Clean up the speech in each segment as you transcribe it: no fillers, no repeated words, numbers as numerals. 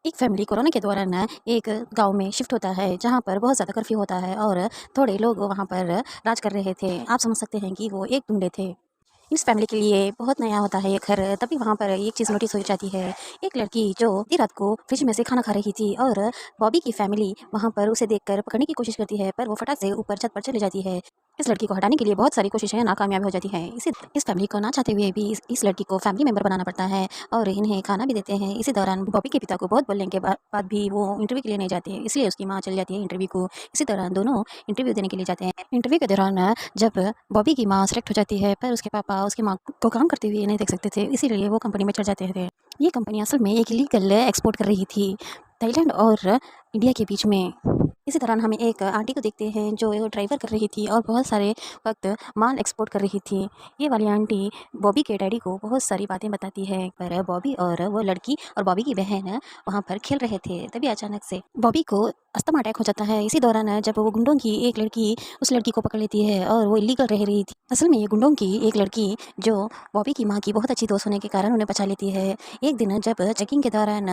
एक family corona के दौरान एक गाँव में शिफ्ट होता है, जहाँ पर बहुत ज़्यादा कर्फ्यू होता है और थोड़े लोग वहाँ पर राज कर रहे थे। आप समझ सकते हैं कि वो एक गुंडे थे। इस फैमिली के लिए बहुत नया होता है ये घर, तभी वहाँ पर एक चीज़ नोटिस हो जाती है। एक लड़की जो आधी रात को फ्रिज में से खाना खा रही थी और बॉबी की फैमिली वहाँ पर उसे देखकर पकड़ने की कोशिश करती है, पर वो फटाक से ऊपर छत पर चली जाती है। इस लड़की को हटाने के लिए बहुत सारी कोशिशें नाकामयाब हो जाती हैं। इस फैमिली को ना चाहते हुए भी इस लड़की को फैमिली मेंबर बनाना पड़ता है और इन्हें खाना भी देते हैं। इसी दौरान बॉबी के पिता को बहुत बोलने के बाद भी वो इंटरव्यू के लिए नहीं जाते हैं, इसलिए उसकी माँ चली जाती है इंटरव्यू को। इसी दौरान दोनों इंटरव्यू देने के लिए जाते हैं। इंटरव्यू के दौरान जब बॉबी की माँ सेलेक्ट हो जाती है, पर उसके पापा उसकी माँ को काम करते हुए नहीं देख सकते थे, इसीलिए वो कंपनी में चढ़ जाते थे। ये कंपनी असल में एक इलीगल एक्सपोर्ट कर रही थी थाईलैंड और इंडिया के बीच में। इसी दौरान हमें एक आंटी को देखते हैं जो ड्राइवर कर रही थी और बहुत सारे वक्त माल एक्सपोर्ट कर रही थी। ये वाली आंटी बॉबी के डैडी को बहुत सारी बातें बताती है, पर बॉबी और वो लड़की और बॉबी की बहन वहाँ पर खेल रहे थे। तभी अचानक से बॉबी को अस्थमा अटैक हो जाता है। इसी दौरान जब वो गुंडों की एक लड़की उस लड़की को पकड़ लेती है और वो इलीगल रह रही थी। असल में ये गुंडों की एक लड़की जो बॉबी की माँ की बहुत अच्छी दोस्त होने के कारण उन्हें बचा लेती है। एक दिन जब चेकिंग के दौरान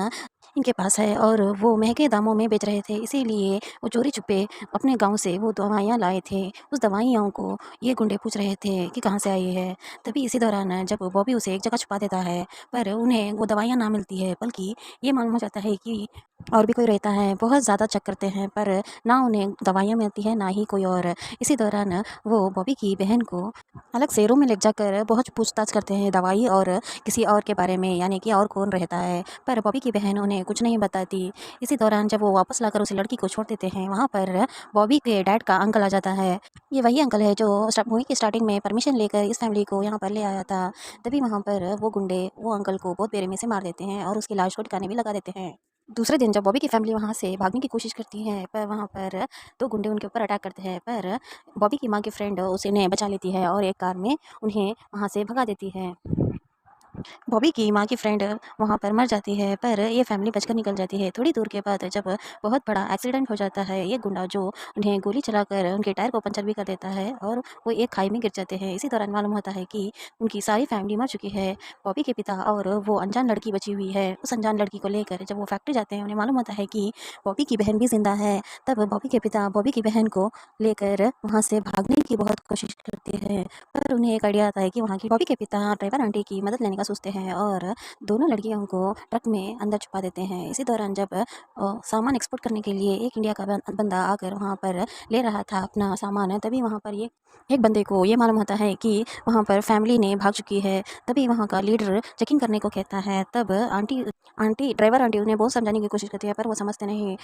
इनके पास है और वो महंगे दामों में बेच रहे थे, इसीलिए वो चोरी छुपे अपने गाँव से वो दवाइयाँ लाए थे। उस दवाइयों को ये गुंडे पूछ रहे थे कि कहाँ से आई है। तभी इसी दौरान जब बॉबी उसे एक जगह छुपा देता है, पर उन्हें वो दवाइयाँ ना मिलती है, बल्कि ये मालूम हो जाता है कि और भी कोई रहता है। बहुत ज़्यादा चेक करते हैं, पर ना उन्हें दवाइयाँ मिलती है, ना ही कोई और। इसी दौरान वो बॉबी की बहन को अलग से रूम में ले जाकर बहुत पूछताछ करते हैं दवाई और किसी और के बारे में, यानी कि और कौन रहता है, पर बॉबी की बहन उन्हें कुछ नहीं बताती। इसी दौरान जब वो वापस लाकर उस लड़की को छोड़ देते हैं, वहाँ पर बॉबी के डैड का अंकल आ जाता है। ये वही अंकल है जो मूवी की स्टार्टिंग में परमिशन लेकर इस फैमिली को यहाँ पर ले आया था। तभी वहाँ पर वो गुंडे वो अंकल को बहुत बेरहमी से मार देते हैं और उसकी लाश को ठिकाने भी लगा देते हैं। दूसरे दिन जब बॉबी की फैमिली वहाँ से भागने की कोशिश करती है, पर वहाँ पर 2 गुंडे उनके ऊपर अटैक करते हैं, पर बॉबी की माँ की फ्रेंड उसे उन्हें बचा लेती है और एक कार में उन्हें वहाँ से भगा देती है। बॉबी की माँ की फ्रेंड वहाँ पर मर जाती है, पर ये फैमिली बचकर निकल जाती है। थोड़ी दूर के बाद जब बहुत बड़ा एक्सीडेंट हो जाता है, ये गुंडा जो उन्हें गोली चलाकर उनके टायर को पंचर भी कर देता है और वो एक खाई में गिर जाते हैं। इसी दौरान मालूम होता है कि उनकी सारी फैमिली मर चुकी है। बॉबी के पिता और वो अनजान लड़की बची हुई है। उस अनजान लड़की को लेकर जब वो फैक्ट्री जाते हैं, उन्हें मालूम होता है कि बॉबी की बहन भी जिंदा है। तब बॉबी के पिता बॉबी की बहन को लेकर वहाँ से भागने की बहुत कोशिश करते हैं, पर उन्हें एक आइडिया आता है कि वहाँ की बॉबी के पिता ड्राइवर आंटी की मदद लेने का सोचते हैं और दोनों लड़कियों को ट्रक में अंदर छुपा देते हैं। इसी दौरान जब सामान एक्सपोर्ट करने के लिए एक इंडिया का बंदा आकर वहाँ पर ले रहा था अपना सामान, तभी वहाँ पर ये एक बंदे को ये मालूम होता है कि वहाँ पर फैमिली ने भाग चुकी है। तभी वहाँ का लीडर चेकिंग करने को कहता है। तब आंटी आंटी ड्राइवर आंटी उन्हें बहुत समझाने की कोशिश करती है, पर वो समझते नहीं।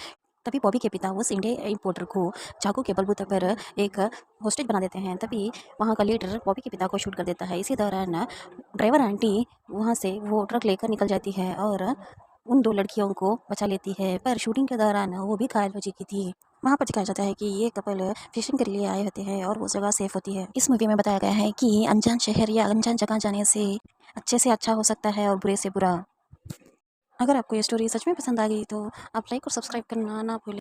तभी बॉबी के पिता उस इंडिया इंपोर्टर को चाकू के बलबूते पर एक होस्टेज बना देते हैं। तभी वहाँ का लीडर बॉबी के पिता को शूट कर देता है। इसी दौरान ड्राइवर आंटी वहाँ से वो ट्रक लेकर निकल जाती है और उन 2 लड़कियों को बचा लेती है, पर शूटिंग के दौरान वो भी घायल हो चुकी थी। वहाँ पर दिखाया जाता है कि ये कपल फिशिंग के लिए आए होते हैं और वो जगह सेफ होती है। इस मूवी में बताया गया है कि अनजान शहर या अनजान जगह जाने से अच्छा हो सकता है और बुरे से बुरा। अगर आपको ये स्टोरी सच में पसंद आ गई तो आप लाइक और सब्सक्राइब करना ना भूलें।